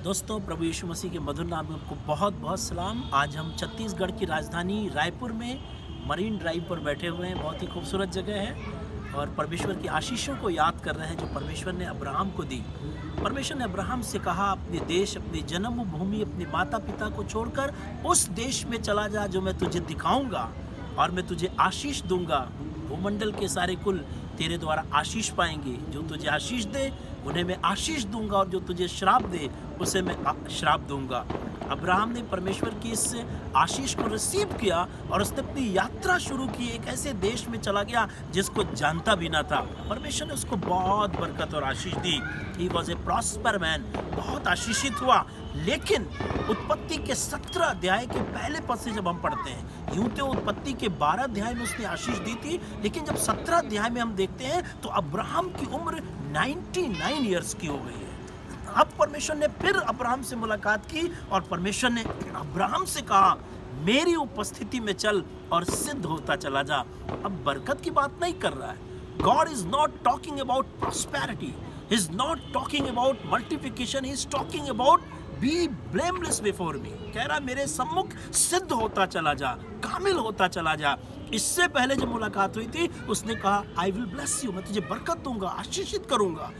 दोस्तों, प्रभु यीशु मसीह के मधुर नाम में आपको बहुत बहुत सलाम। आज हम छत्तीसगढ़ की राजधानी रायपुर में मरीन ड्राइव पर बैठे हुए हैं। बहुत ही खूबसूरत जगह है और परमेश्वर की आशीषों को याद कर रहे हैं जो परमेश्वर ने अब्राहम को दी। परमेश्वर ने अब्राहम से कहा, अपने देश, अपनी जन्मभूमि, अपने माता पिता को छोड़कर उस देश में चला जा जो मैं तुझे दिखाऊंगा और मैं तुझे आशीष दूंगा। भूमंडल के सारे कुल तेरे द्वारा आशीष पाएंगे। जो तुझे आशीष दे उन्हें मैं आशीष दूंगा और जो तुझे श्राप दे उसे मैं श्राप दूंगा। अब्राहम ने परमेश्वर की इस आशीष को रिसीव किया और उसने अपनी यात्रा शुरू की। एक ऐसे देश में चला गया जिसको जानता भी ना था। परमेश्वर ने उसको बहुत बरकत और आशीष दी। He was a prosper man, बहुत आशीषित हुआ। लेकिन उत्पत्ति के 17 अध्याय के पहले पद से जब हम पढ़ते हैं, यूं तो उत्पत्ति के 12 अध्याय में उसने आशीष दी थी, लेकिन जब 17 अध्याय में हम देखते हैं तो अब्राहम की उम्र 99 ईयर्स की हो गई है। अब परमेश्वर ने फिर अब्राहम से मुलाकात की और परमेश्वर ने अब्राहम से कहा, मेरी उपस्थिति में चल और सिद्ध होता चला जा। अब बरकत की बात नहीं कर रहा है। God is not talking about prosperity. He is not talking about multiplication. He is talking about be blameless before me. कह रहा मेरे सम्मुख सिद्ध होता चला जा, कामिल होता चला जा। इससे पहले जब मुलाकात हुई थी उसने कहा, I will bless you, मैं तुझे बरकत दूंगा, आशीषित करूंगा।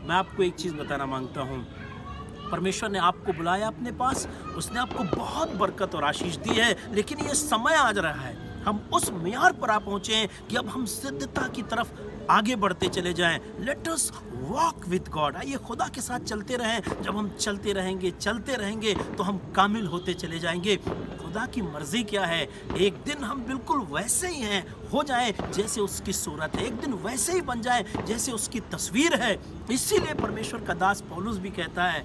मैं आपको एक चीज बताना मांगता हूँ, परमेश्वर ने आपको बुलाया अपने पास, उसने आपको बहुत बरकत और आशीष दी है, लेकिन ये समय आ रहा है हम उस मियार पर आ पहुंचे हैं कि अब हम सिद्धता की तरफ आगे बढ़ते चले जाएं। Let us walk with God. आइए खुदा के साथ चलते रहें। जब हम चलते रहेंगे तो हम कामिल होते चले जाएंगे। खुदा की मर्जी क्या है, एक दिन हम बिल्कुल वैसे ही हैं, हो जाएं जैसे उसकी सूरत है, एक दिन वैसे ही बन जाएं जैसे उसकी तस्वीर है। इसीलिए परमेश्वर का दास पौलुस भी कहता है,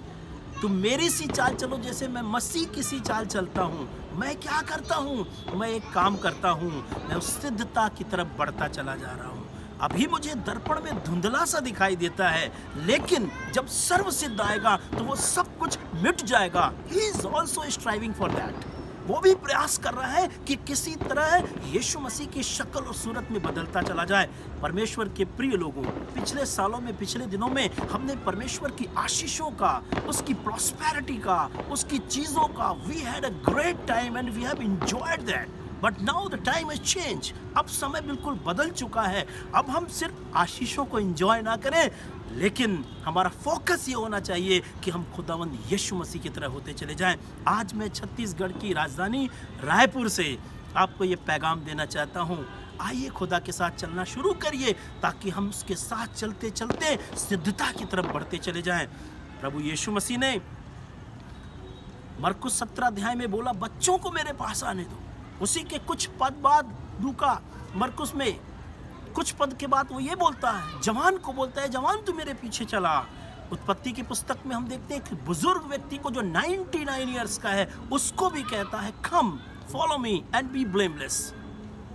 तुम मेरी सी चाल चलो जैसे मैं मसीह की सी चाल चलता हूँ। मैं क्या करता हूँ? मैं एक काम करता हूँ, मैं उस सिद्धता की तरफ बढ़ता चला जा रहा हूँ। अभी मुझे दर्पण में धुंधला सा दिखाई देता है, लेकिन जब सर्व सिद्ध आएगा तो वो सब कुछ मिट जाएगा। He is also striving for that. वो भी प्रयास कर रहा है कि किसी तरह यीशु मसीह की शक्ल और सूरत में बदलता चला जाए। परमेश्वर के प्रिय लोगों, पिछले सालों में, पिछले दिनों में हमने परमेश्वर की आशीषों का, उसकी प्रॉस्पेरिटी का, उसकी चीज़ों का, we had a great time and we have enjoyed that. But now the time has change. अब समय बिल्कुल बदल चुका है। अब हम सिर्फ आशीषों को एंजॉय ना करें, लेकिन हमारा फोकस ये होना चाहिए कि हम खुदावंद यीशु मसीह की तरह होते चले जाएं। आज मैं छत्तीसगढ़ की राजधानी रायपुर से आपको ये पैगाम देना चाहता हूँ। आइए खुदा के साथ चलना शुरू करिए ताकि हम उसके साथ चलते चलते सिद्धता की तरफ बढ़ते चले जाएं। प्रभु यीशु मसीह ने मरकुस 17 अध्याय में बोला, बच्चों को मेरे पास आने दो। उसी के कुछ पद बाद लूका मरकुस में कुछ पद के बाद वो ये बोलता है, जवान को बोलता है, जवान तू मेरे पीछे चला। उत्पत्ति की पुस्तक में हम देखते हैं कि बुजुर्ग व्यक्ति को जो 99 ईयर्स का है उसको भी कहता है, come follow me and be blameless.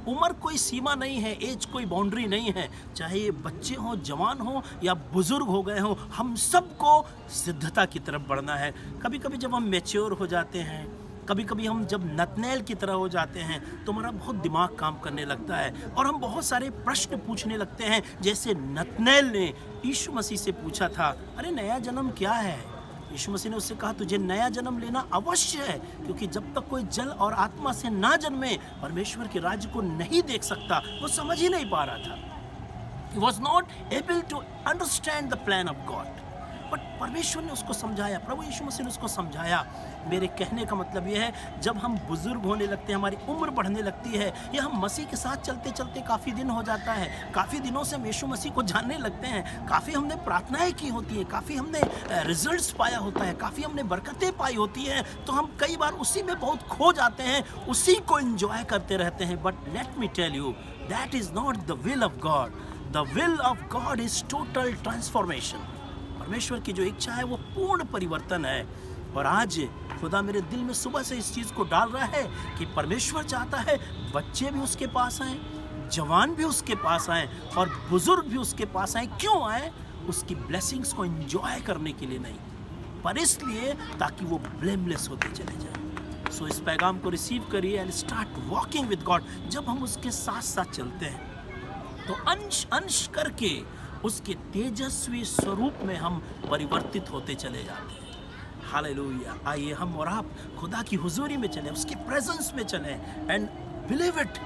उम्र कोई सीमा नहीं है, एज कोई बाउंड्री नहीं है। चाहे ये बच्चे हों, जवान हों या बुजुर्ग हो गए हों, हम सबको सिद्धता की तरफ बढ़ना है। कभी कभी जब हम मैच्योर हो जाते हैं, कभी कभी हम जब नतनैल की तरह हो जाते हैं तो हमारा बहुत दिमाग काम करने लगता है और हम बहुत सारे प्रश्न पूछने लगते हैं, जैसे नतनैल ने यीशु मसीह से पूछा था, अरे नया जन्म क्या है? यीशु मसीह ने उससे कहा, तुझे नया जन्म लेना अवश्य है, क्योंकि जब तक कोई जल और आत्मा से ना जन्मे परमेश्वर के राज्य को नहीं देख सकता। वो समझ ही नहीं पा रहा था। He was not able to understand the plan of God. But परमेश्वर ने उसको समझाया, प्रभु यीशु मसीह ने उसको समझाया। मेरे कहने का मतलब यह है, जब हम बुजुर्ग होने लगते हैं, हमारी उम्र बढ़ने लगती है, या हम मसीह के साथ चलते चलते काफ़ी दिन हो जाता है, काफ़ी दिनों से हम यीशु मसीह को जानने लगते हैं, काफ़ी हमने प्रार्थनाएं की होती हैं, काफ़ी हमने रिजल्ट्स पाया होता है, काफ़ी हमने बरकतें पाई होती हैं, तो हम कई बार उसी में बहुत खो जाते हैं, उसी को एंजॉय करते रहते हैं। But let me tell you, that is not the will of God. The will of God is total transformation. परमेश्वर की जो इच्छा है वो पूर्ण परिवर्तन है। और आज खुदा मेरे दिल में सुबह से इस चीज़ को डाल रहा है कि परमेश्वर चाहता है बच्चे भी उसके पास आएँ, जवान भी उसके पास आएँ और बुजुर्ग भी उसके पास आएँ। क्यों आएँ? उसकी ब्लेसिंग्स को एंजॉय करने के लिए नहीं, पर इसलिए ताकि वो ब्लेमलेस होते चले जाएं। सो इस पैगाम को रिसीव करिए and start walking with God. जब हम उसके साथ साथ चलते हैं तो अंश अंश करके उसके तेजस्वी स्वरूप में हम परिवर्तित होते चले जाते हैं। हालेलुया। आइए हम और आप खुदा की हुजूरी में चलें, उसके प्रेजेंस में चलें एंड बिलीव इट,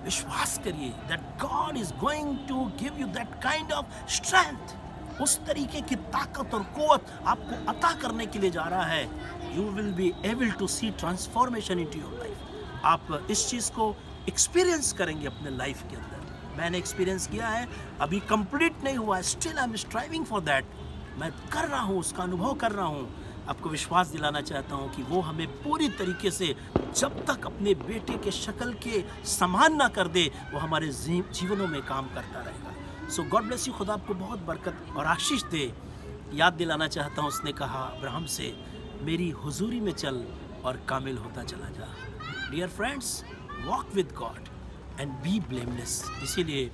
विश्वास करिए that God is going to give you that kind of strength. उस तरीके की ताकत और कुव्वत आपको अता करने के लिए जा रहा है। You will be able to see transformation into your life. आप इस चीज़ को एक्सपीरियंस करेंगे अपने लाइफ के अंदर। मैंने एक्सपीरियंस किया है, अभी कंप्लीट नहीं हुआ, still I am striving for that. मैं कर रहा हूँ, उसका अनुभव कर रहा हूँ। आपको विश्वास दिलाना चाहता हूँ कि वो हमें पूरी तरीके से जब तक अपने बेटे के शक्ल के समान ना कर दे, वो हमारे जीवनों में काम करता रहेगा। सो गॉड ब्लेस यू। खुदा आपको बहुत बरकत और आशीष दे। याद दिलाना चाहता हूँ, उसने कहा अब्राहम से, मेरी हुजूरी में चल और कामिल होता चला जा। Dear friends, walk with God and be blameless. इसीलिए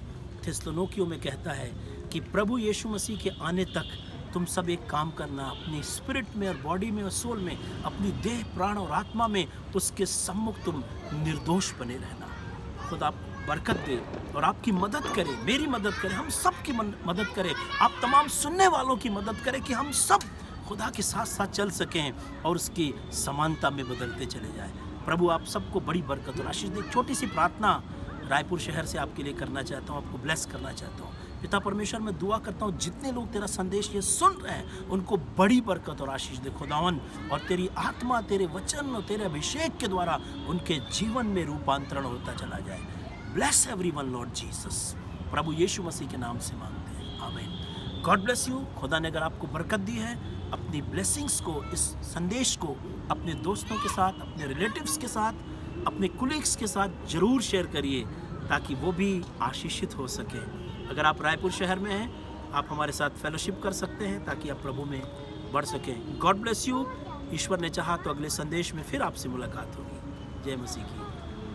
थिस्सलुनीकियों में कहता है कि प्रभु यीशु मसीह के आने तक तुम सब एक काम करना, अपनी स्पिरिट में और बॉडी में और सोल में, अपनी देह, प्राण और आत्मा में उसके सम्मुख तुम निर्दोष बने रहना। खुदा आप बरकत दे और आपकी मदद करे, मेरी मदद करे, हम सब की मदद करे, आप तमाम सुनने वालों की मदद करे कि हम सब खुदा के साथ साथ चल सकें और उसकी समानता में बदलते चले जाएं। प्रभु आप सबको बड़ी बरकत और आशीष दे। एक छोटी सी प्रार्थना रायपुर शहर से आपके लिए करना चाहता हूँ, आपको ब्लेस करना चाहता हूँ। पिता परमेश्वर, मैं दुआ करता हूँ जितने लोग तेरा संदेश ये सुन रहे हैं उनको बड़ी बरकत और आशीष दे खुदावन, और तेरी आत्मा, तेरे वचन और तेरे अभिषेक के द्वारा उनके जीवन में रूपांतरण होता चला जाए। Bless everyone Lord Jesus. प्रभु यीशु मसीह के नाम से मांगते हैं, आमीन। God bless you. खुदा ने अगर आपको बरकत दी है, अपनी ब्लेसिंग्स को, इस संदेश को अपने दोस्तों के साथ, अपने रिलेटिव्स के साथ, अपने कुलीग्स के साथ ज़रूर शेयर करिए ताकि वो भी आशीषित हो सके। अगर आप रायपुर शहर में हैं, आप हमारे साथ फेलोशिप कर सकते हैं ताकि आप प्रभु में बढ़ सकें। God bless you. ईश्वर ने चाहा तो अगले संदेश में फिर आपसे मुलाकात होगी। जय मसीह की।